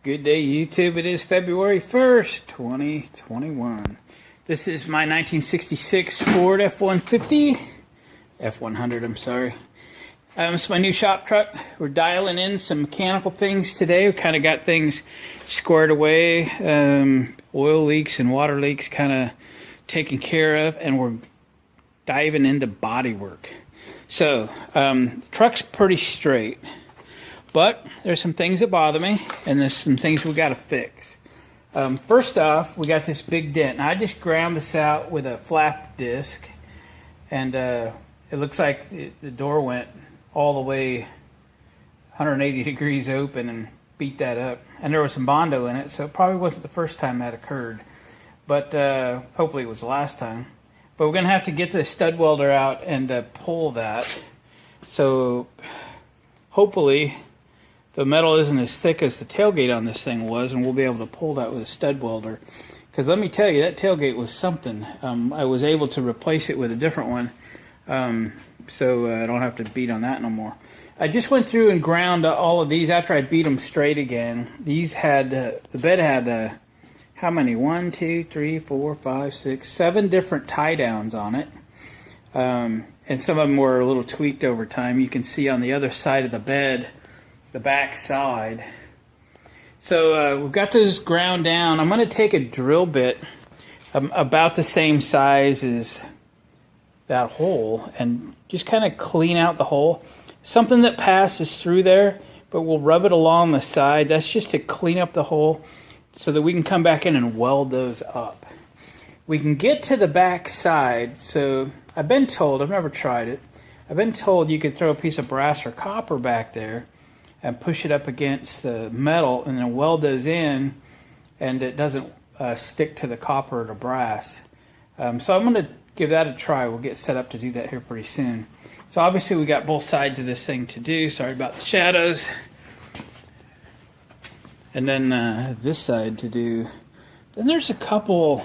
Good day, YouTube. It is February 1st, 2021. This is my 1966 Ford F-150. F100, I'm sorry. It's my new shop truck. We're dialing in some mechanical things today. We kind of got things squared away. Oil leaks and water leaks kind of taken care of, and we're diving into bodywork. So, the truck's pretty straight. But there's some things that bother me, and there's some things we got to fix. First off, we got this big dent. Now, I just ground this out with a flap disc, and it looks like the door went all the way 180 degrees open and beat that up. And there was some Bondo in it, so it probably wasn't the first time that occurred. But hopefully it was the last time. But we're going to have to get the stud welder out and pull that. So hopefully the metal isn't as thick as the tailgate on this thing was, and we'll be able to pull that with a stud welder. Because let me tell you, that tailgate was something. I was able to replace it with a different one, so I don't have to beat on that no more. I just went through and ground all of these after I beat them straight again. These had, the bed had, how many? 1, 2, 3, 4, 5, 6, 7 different tie downs on it. And some of them were a little tweaked over time. You can see on the other side of the bed, the back side. So we've got those ground down. I'm going to take a drill bit about the same size as that hole and just kind of clean out the hole. Something that passes through there, but we'll rub it along the side. That's just to clean up the hole so that we can come back in and weld those up. We can get to the back side. So I've been told, I've never tried it, I've been told you could throw a piece of brass or copper back there and push it up against the metal and then weld those in, and it doesn't stick to the copper or the brass. So I'm going to give that a try. We'll get set up to do that here pretty soon. So obviously we got both sides of this thing to do. Sorry about the shadows. And then this side to do. Then there's a couple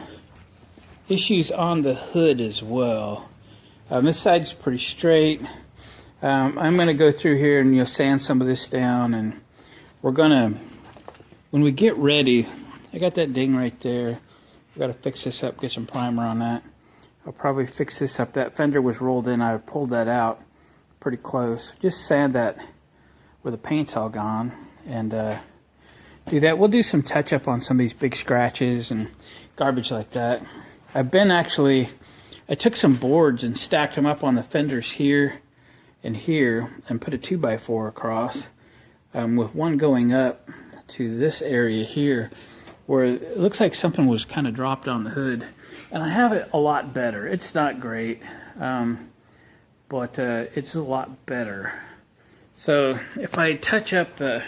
issues on the hood as well. This side's pretty straight. I'm going to go through here and sand some of this down, and we're going to, when we get ready, I got that ding right there. We've got to fix this up, get some primer on that. I'll probably fix this up. That fender was rolled in. I pulled that out pretty close. Just sand that where the paint's all gone and do that. We'll do some touch up on some of these big scratches and garbage like that. I took some boards and stacked them up on the fenders here and here and put a 2x4 across with one going up to this area here where it looks like something was kind of dropped on the hood, and I have it a lot better. It's not great, but it's a lot better. So if I touch up the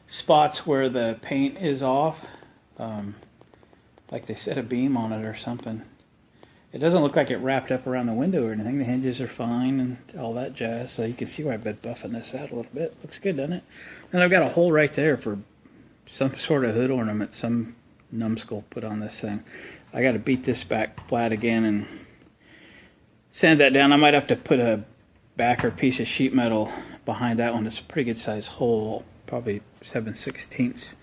spots where the paint is off, like they set a beam on it or something, it doesn't look like it wrapped up around the window or anything. The hinges are fine and all that jazz. So you can see where I've been buffing this out a little bit. Looks good, doesn't it? And I've got a hole right there for some sort of hood ornament some numbskull put on this thing. I got to beat this back flat again and sand that down. I might have to put a backer piece of sheet metal behind that one. It's a pretty good size hole, probably 7/16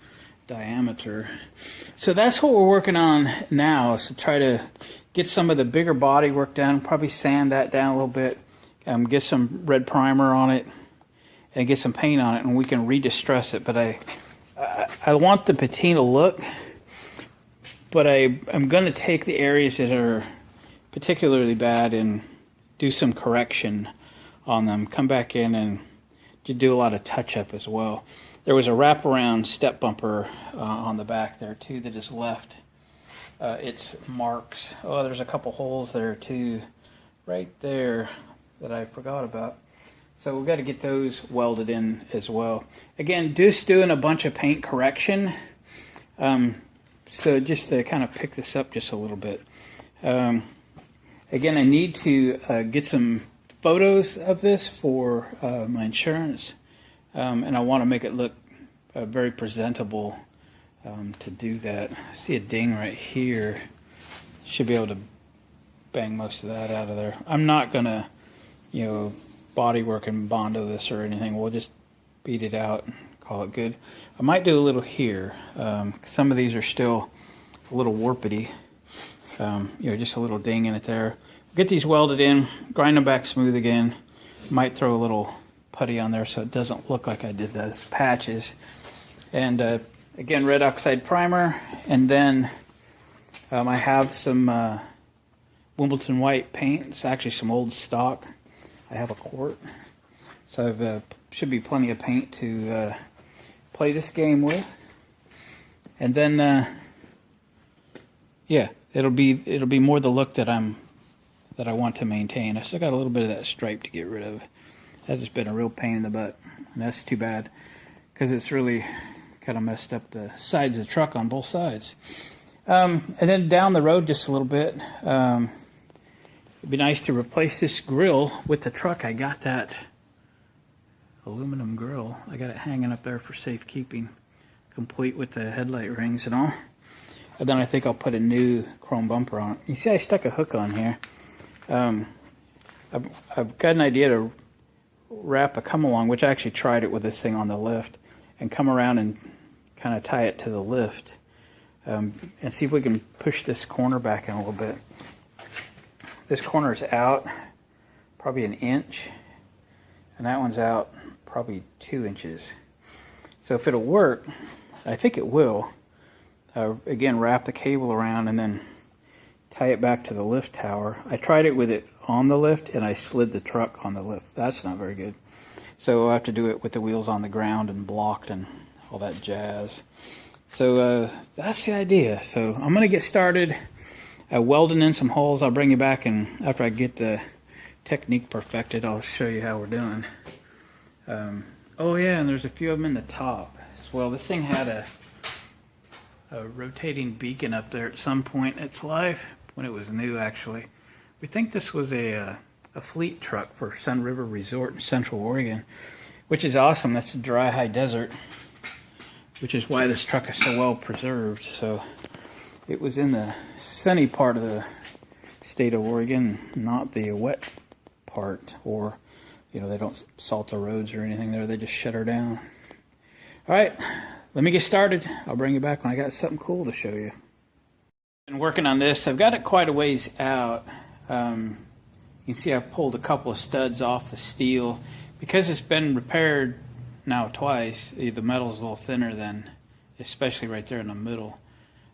diameter. So that's what we're working on now, is to try to get some of the bigger body work down, probably sand that down a little bit, get some red primer on it, and get some paint on it, and we can re-distress it. But I want the patina look, but I'm going to take the areas that are particularly bad and do some correction on them, come back in and do a lot of touch-up as well. There was a wraparound step bumper on the back there too that is left. It's marks. Oh, there's a couple holes there too, right there, that I forgot about. So we've got to get those welded in as well. Again, just doing a bunch of paint correction. So just to kind of pick this up just a little bit. Again, I need to get some photos of this for my insurance, and I want to make it look very presentable. To do that. I see a ding right here. Should be able to bang most of that out of there. I'm not gonna, Bodywork and Bondo this or anything. We'll just beat it out, call it good. I might do a little here. Some of these are still a little warpity. You know, just a little ding in it there. Get these welded in, grind them back smooth again. Might throw a little putty on there so it doesn't look like I did those patches. And again, red oxide primer. And then I have some Wimbledon white paint. It's actually some old stock. I have a quart. So I've should be plenty of paint to play this game with. And then yeah, it'll be more the look that I want to maintain. I still got a little bit of that stripe to get rid of. That's just been a real pain in the butt, and that's too bad because it's really kind of messed up the sides of the truck on both sides. And then down the road just a little bit, it'd be nice to replace this grill with the truck. I got that aluminum grill. I got it hanging up there for safekeeping, complete with the headlight rings and all. And then I think I'll put a new chrome bumper on it. You see I stuck a hook on here. I've got an idea to wrap a come-along, which I actually tried it with this thing on the lift, and come around and kind of tie it to the lift, and see if we can push this corner back in a little bit. This corner is out probably 1 inch, and that one's out probably 2 inches. So if it'll work, I think it will, again, wrap the cable around and then tie it back to the lift tower. I tried it with it on the lift and I slid the truck on the lift. That's not very good. So I'll have to do it with the wheels on the ground and blocked and all that jazz. So that's the idea. So I'm going to get started welding in some holes. I'll bring you back, and after I get the technique perfected, I'll show you how we're doing. Oh yeah, and there's a few of them in the top as well. This thing had a rotating beacon up there at some point in its life, when it was new actually. We think this was a fleet truck for Sun River Resort in Central Oregon, which is awesome. That's a dry high desert, which is why this truck is so well preserved. So it was in the sunny part of the state of Oregon, not the wet part, or you know, they don't salt the roads or anything there, they just shut her down. All right, let me get started. I'll bring you back when I got something cool to show you. Been working on this. I've got it quite a ways out. You can see I've pulled a couple of studs off the steel. Because it's been repaired now twice, the metal's a little thinner than, especially right there in the middle.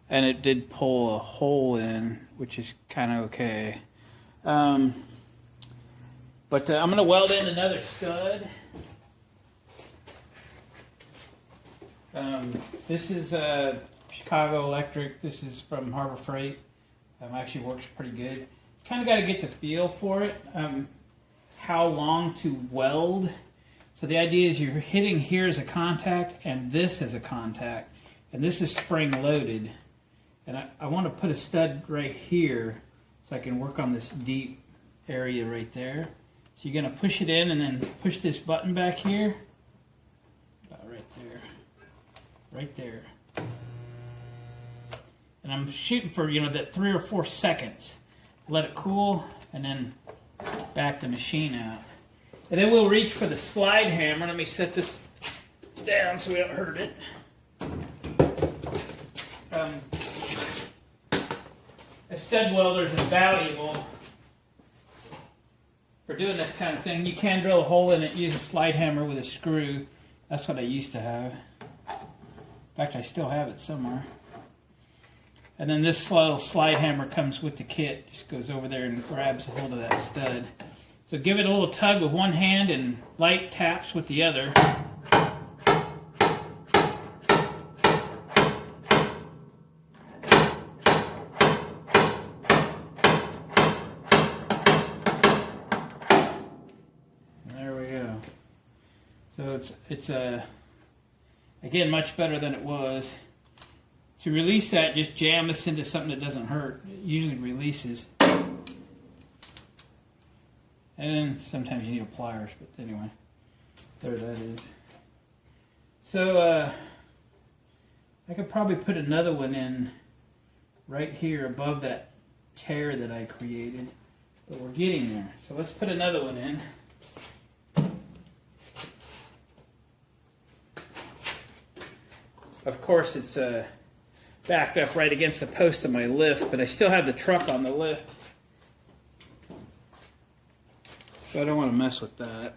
And it did pull a hole in, which is kind of okay. But I'm going to weld in another stud. This is Chicago Electric. This is from Harbor Freight. Actually works pretty good. Kind of got to get the feel for it. How long to weld. So the idea is you're hitting here as a contact and this as a contact. And this is spring loaded. And I want to put a stud right here so I can work on this deep area right there. So you're going to push it in and then push this button back here. Right there. Right there. And I'm shooting for, you know, that 3 or 4 seconds. Let it cool and then back the machine out. And then we'll reach for the slide hammer. Let me set this down so we don't hurt it. A stud welder is invaluable for doing this kind of thing. You can drill a hole in it, use a slide hammer with a screw. That's what I used to have. In fact, I still have it somewhere. And then this little slide hammer comes with the kit. Just goes over there and grabs a hold of that stud. So give it a little tug with one hand and light taps with the other. There we go. So it's again much better than it was. To release that, just jam this into something that doesn't hurt. It usually releases. And then sometimes you need a pliers, but anyway, there that is. So I could probably put another one in right here above that tear that I created, but we're getting there. So let's put another one in. Of course, it's backed up right against the post of my lift, but I still have the truck on the lift. So I don't want to mess with that.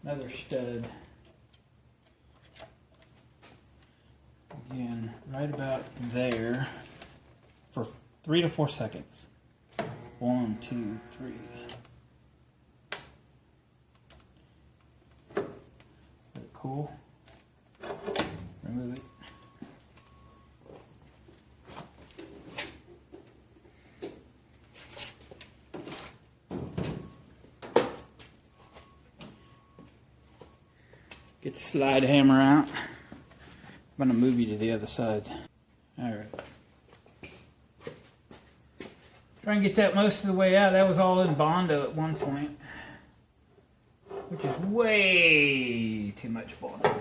Another stud. Again, right about there for 3 to 4 seconds. 1, 2, 3. Is that cool? Remove it. Get the slide hammer out. I'm going to move you to the other side. Alright. Try and get that most of the way out. That was all in Bondo at one point, which is way too much Bondo.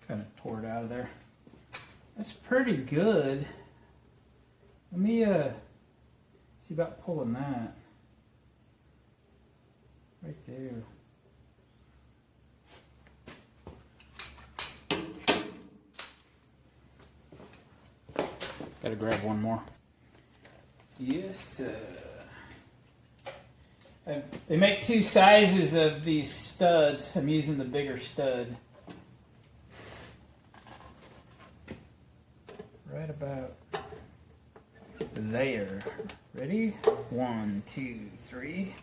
Kind of tore it out of there. That's pretty good. Let me see about pulling that. Right there. Gotta grab one more. Yes, they make 2 sizes of these studs. I'm using the bigger stud. Right about there. Ready? 1, 2, 3.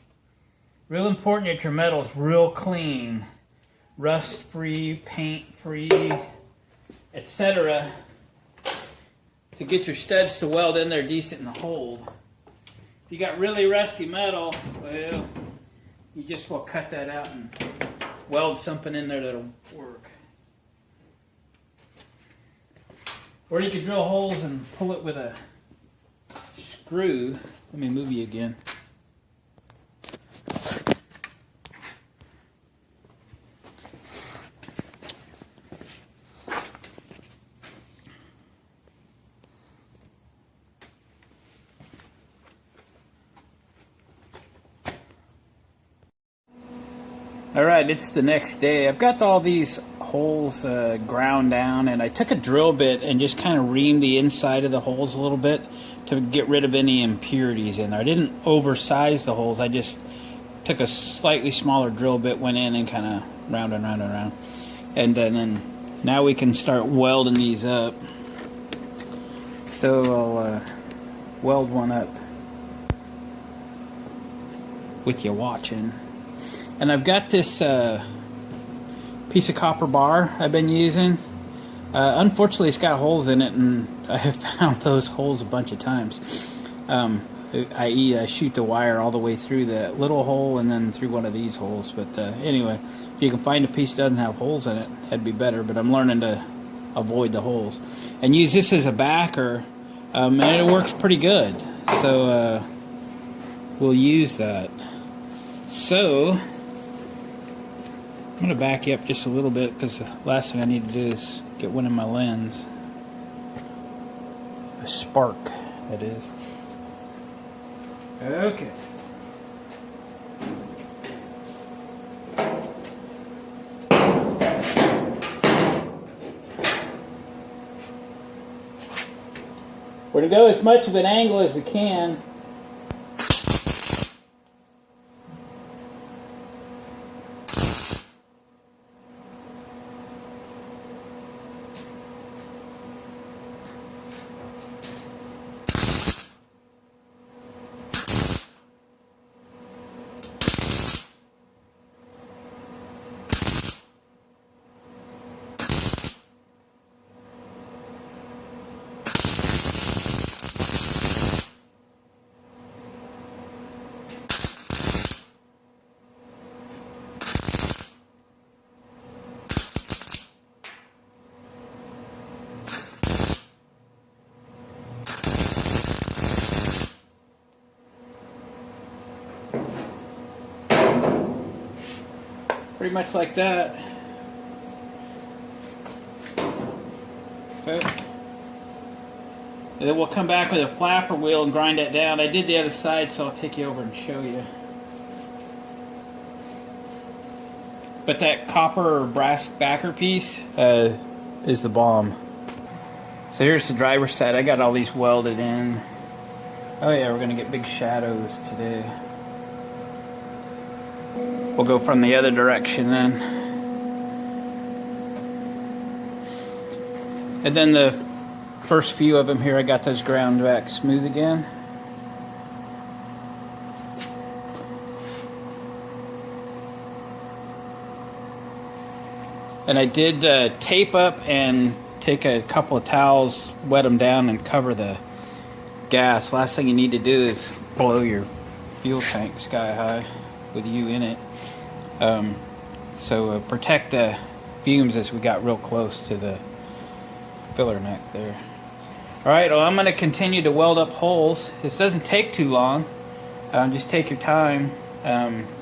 Real important that your metal's real clean, rust-free, paint-free, etc. to get your studs to weld in there decent in the hole. If you got really rusty metal, well, you just will cut that out and weld something in there that'll work. Or you could drill holes and pull it with a screw. Let me move you again. Alright, it's the next day. I've got all these holes ground down, and I took a drill bit and just kind of reamed the inside of the holes a little bit to get rid of any impurities in there. I didn't oversize the holes. I just took a slightly smaller drill bit, went in and kind of round and round and round. And then now we can start welding these up. So I'll weld one up with you watching. And I've got this piece of copper bar I've been using. Unfortunately, it's got holes in it, and I have found those holes a bunch of times. I.e., I shoot the wire all the way through the little hole and then through one of these holes. But anyway, if you can find a piece that doesn't have holes in it, that'd be better. But I'm learning to avoid the holes. And use this as a backer, and it works pretty good. So we'll use that. So I'm going to back you up just a little bit, because the last thing I need to do is get one in my lens. A spark, that is. Okay. We're going to go as much of an angle as we can. Pretty much like that. Okay. And then we'll come back with a flapper wheel and grind that down. I did the other side, so I'll take you over and show you. But that copper or brass backer piece is the bomb. So here's the driver's side. I got all these welded in. Oh yeah, we're gonna get big shadows today. We'll go from the other direction then. And then the first few of them here, I got those ground back smooth again. And I did tape up and take a couple of towels, wet them down, and cover the gas. Last thing you need to do is blow your fuel tank sky high with you in it. So protect the fumes as we got real close to the filler neck there. Alright, well I'm going to continue to weld up holes. This doesn't take too long. Just take your time.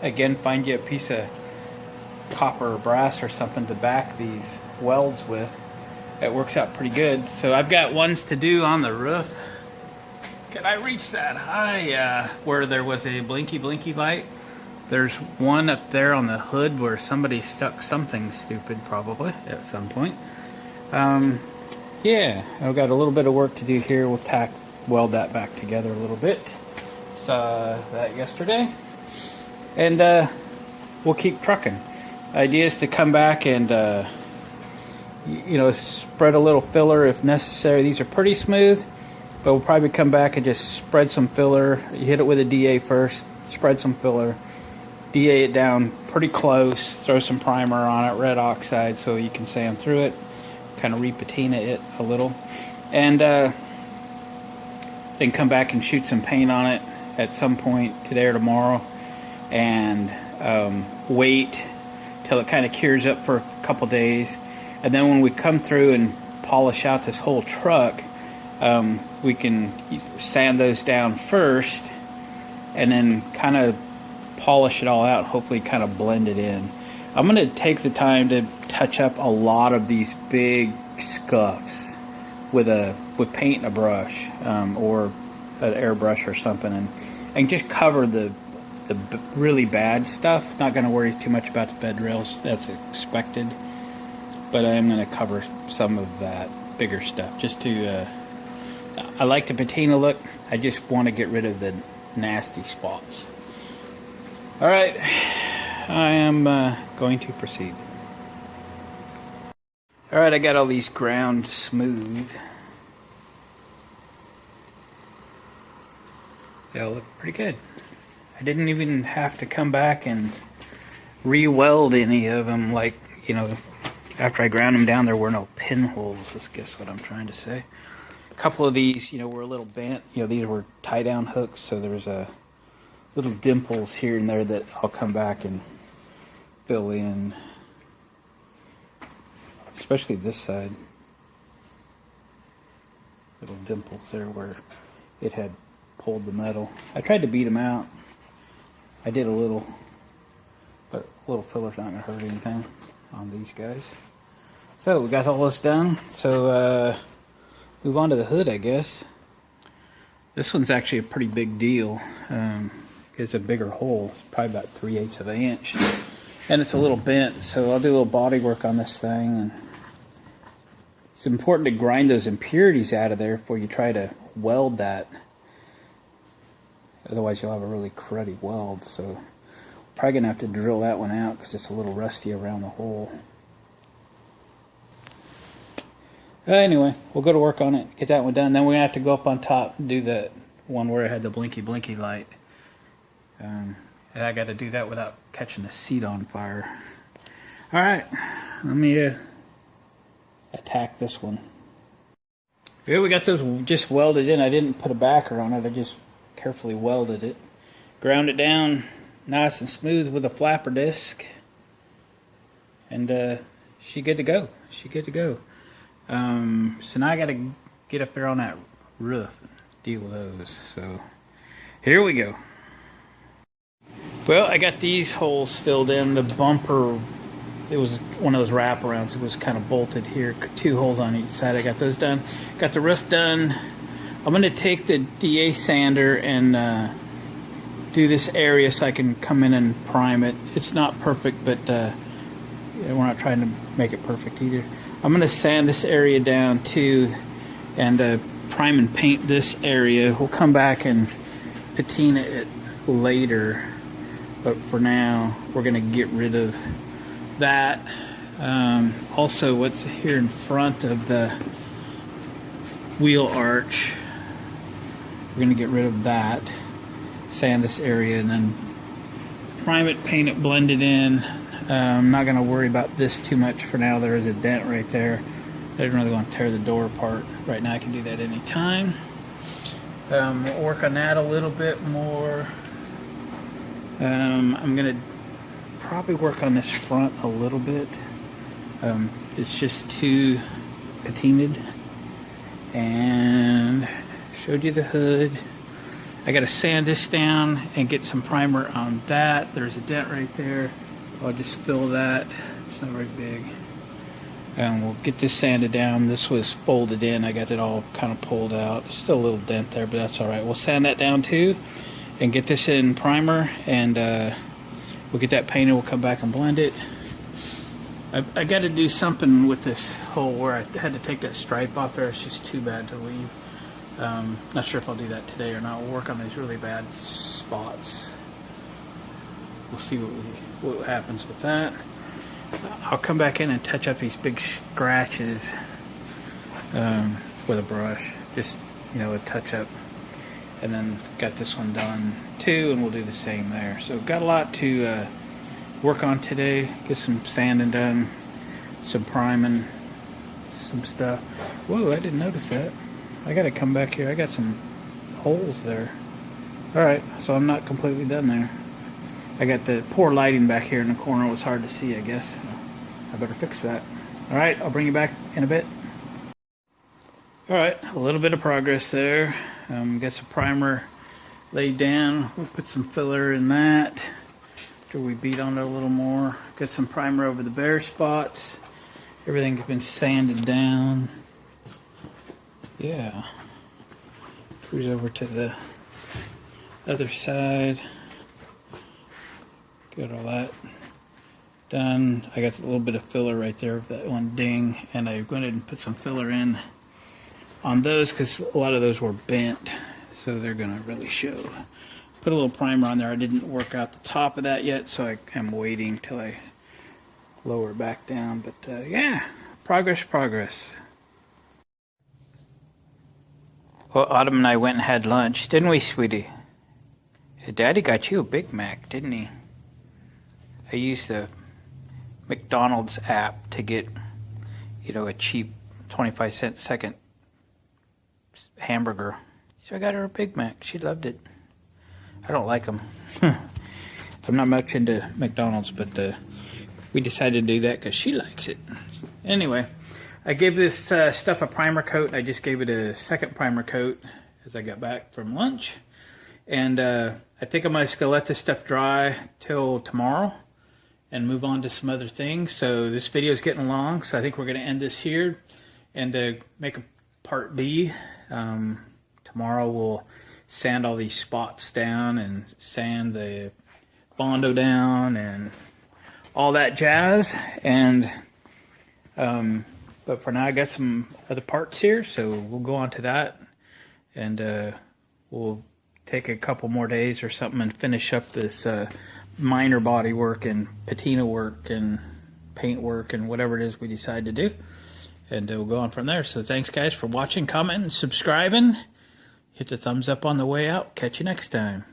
Again, find you a piece of copper or brass or something to back these welds with. It works out pretty good. So I've got ones to do on the roof. Can I reach that high where there was a blinky light? There's one up there on the hood where somebody stuck something stupid probably at some point. Yeah, I've got a little bit of work to do here. We'll weld that back together a little bit. Saw that yesterday. And we'll keep trucking. The idea is to come back and you know, spread a little filler if necessary. These are pretty smooth, but we'll probably come back and just spread some filler. You hit it with a DA first, spread some filler, DA it down pretty close, throw some primer on it, red oxide, so you can sand through it, kind of repatina it a little, and then come back and shoot some paint on it at some point today or tomorrow, and wait till it kind of cures up for a couple days. And then when we come through and polish out this whole truck, we can sand those down first and then kind of polish it all out, hopefully kind of blend it in. I'm going to take the time to touch up a lot of these big scuffs with paint and a brush, or an airbrush or something, and just cover the really bad stuff. Not going to worry too much about the bed rails, that's expected. But I am going to cover some of that bigger stuff just to, I like the patina look, I just want to get rid of the nasty spots. Alright, I am going to proceed. Alright, I got all these ground smooth. They all look pretty good. I didn't even have to come back and re-weld any of them, like, you know, after I ground them down, there were no pinholes, is guess what I'm trying to say. A couple of these, you know, were a little bent. You know, these were tie-down hooks, so there's a little dimples here and there that I'll come back and fill in. Especially this side. Little dimples there where it had pulled the metal. I tried to beat them out. I did a little, but a little filler's not going to hurt anything on these guys. So we got all this done, so move on to the hood, I guess. This one's actually a pretty big deal. It's a bigger hole, probably about 3/8 of an inch, and it's a little bent, so I'll do a little body work on this thing. And it's important to grind those impurities out of there before you try to weld that, otherwise you'll have a really cruddy weld. So probably gonna have to drill that one out because it's a little rusty around the hole. Anyway, we'll go to work on it, get that one done. Then we're gonna have to go up on top and do the one where it had the blinky light. And I got to do that without catching the seat on fire. All right, let me attack this one. Here we got those just welded in. I didn't put a backer on it. I just carefully welded it, ground it down nice and smooth with a flapper disc, and she good to go. She good to go. So now I got to get up there on that roof and deal with those. So here we go. Well, I got these holes filled in. The bumper, it was one of those wraparounds. It was kind of bolted here. 2 holes on each side. I got those done. Got the roof done. I'm going to take the DA sander and do this area so I can come in and prime it. It's not perfect, but we're not trying to make it perfect either. I'm going to sand this area down too and prime and paint this area. We'll come back and patina it later. But for now, we're going to get rid of that. Also, what's here in front of the wheel arch, we're going to get rid of that. Sand this area and then prime it, paint it, blend it in. I'm not going to worry about this too much for now. There is a dent right there. I didn't really want to tear the door apart. Right now I can do that anytime. We'll work on that a little bit more. I'm going to probably work on this front a little bit. It's just too patinaed. And showed you the hood. I got to sand this down and get some primer on that. There's a dent right there. I'll just fill that. It's not very big. And we'll get this sanded down. This was folded in. I got it all kind of pulled out. Still a little dent there, but that's all right. We'll sand that down too and get this in primer, and we'll get that painted. We'll come back and blend it. I got to do something with this hole where I had to take that stripe off there. It's just too bad to leave. Not sure if I'll do that today or not. We'll work on these really bad spots. We'll see what happens with that. I'll come back in and touch up these big scratches with a brush. Just, a touch up. And then got this one done too, and we'll do the same there. So got a lot to work on today. Get some sanding done, some priming, some stuff. Whoa, I didn't notice that. I gotta come back here. I got some holes there. Alright, so I'm not completely done there. I got the poor lighting back here in the corner. It was hard to see, I guess. I better fix that. Alright, I'll bring you back in a bit. Alright, a little bit of progress there. Got some primer laid down. We'll put some filler in that after we beat on it a little more. Got some primer over the bare spots. Everything's been sanded down. Yeah. Cruise over to the other side. Got all that done. I got a little bit of filler right there of that one ding, and I went ahead and put some filler in on those because a lot of those were bent, so they're gonna really show. Put a little primer on there. I didn't work out the top of that yet, so I am waiting till I lower it back down. But yeah, progress. Well, Autumn and I went and had lunch, didn't we, sweetie? Daddy got you a Big Mac, didn't he? I used the McDonald's app to get, a cheap 25-cent second hamburger. So I got her a Big Mac. She loved it. I don't like them. I'm not much into McDonald's, but we decided to do that because she likes it. Anyway, I gave this stuff a primer coat. I just gave it a second primer coat as I got back from lunch. And I think I'm just going to let this stuff dry till tomorrow and move on to some other things. So this video is getting long, so I think we're going to end this here and make a part B. Tomorrow we'll sand all these spots down and sand the Bondo down and all that jazz. And but for now I got some other parts here, so we'll go on to that, and we'll take a couple more days or something and finish up this minor body work and patina work and paint work and whatever it is we decide to do, and we'll go on from there. So thanks guys for watching, commenting, subscribing, hit the thumbs up on the way out. Catch you next time.